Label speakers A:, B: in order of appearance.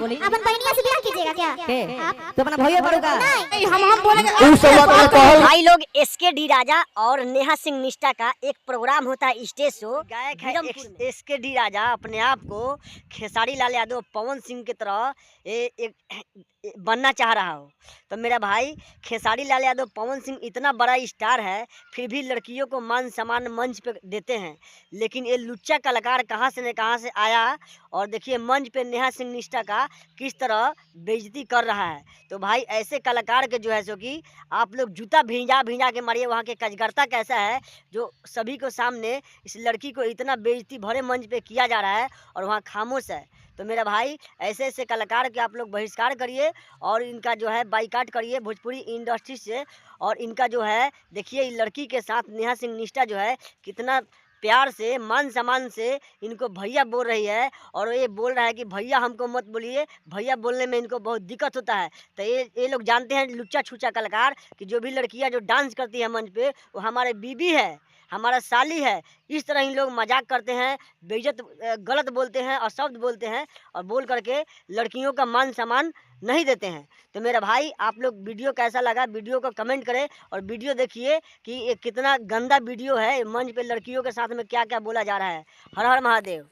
A: अपन बहनिया से ब्याह कीजिएगा क्या आप?
B: तो अपना भैया पड़ोगा
A: नहीं
C: हम बोलेंगे
D: भाई लोग एसके डी राजा और नेहा सिंह निष्ठा का एक प्रोग्राम होता है स्टेज शो। गायक है एसके डी राजा अपने आप को खेसारी लाल यादव पवन सिंह की तरह बनना चाह रहा हो। तो मेरा भाई खेसारी लाल यादव पवन सिंह इतना बड़ा स्टार है, फिर भी लड़कियों को मान सम्मान मंच पे देते हैं। लेकिन ये लुच्चा कलाकार कहाँ से न कहाँ से आया और देखिए मंच पे नेहा सिंह निष्ठा का किस तरह बेइज्जती कर रहा है। तो भाई ऐसे कलाकार के जो है सो कि आप लोग जूता भींजा भींजा के मारिए। वहाँ के कजगरता कैसा है जो सभी को सामने इस लड़की को इतना बेइज्जती भरे मंच पे किया जा रहा है और वहाँ खामोश है। तो मेरा भाई ऐसे ऐसे कलाकार के आप लोग बहिष्कार करिए और इनका जो है बाइकाट करिए भोजपुरी इंडस्ट्री से। और इनका जो है देखिए लड़की के साथ नेहा सिंह निष्ठा जो है कितना प्यार से मान सम्मान से इनको भैया बोल रही है और ये बोल रहा है कि भैया हमको मत बोलिए। भैया बोलने में इनको बहुत दिक्कत होता है। तो ये लोग जानते हैं लुच्चा छुच्चा कलाकार कि जो भी लड़कियां जो डांस करती है मंच पे वो हमारे बीबी है, हमारा साली है। इस तरह इन लोग मजाक करते हैं, बेइज्जत गलत बोलते हैं और शब्द बोलते हैं और बोल करके लड़कियों का मान सम्मान नहीं देते हैं। तो मेरा भाई आप लोग वीडियो कैसा लगा वीडियो को कमेंट करें और वीडियो देखिए कि ये कितना गंदा वीडियो है। मंच पे लड़कियों के साथ में क्या क्या बोला जा रहा है। हर हर महादेव।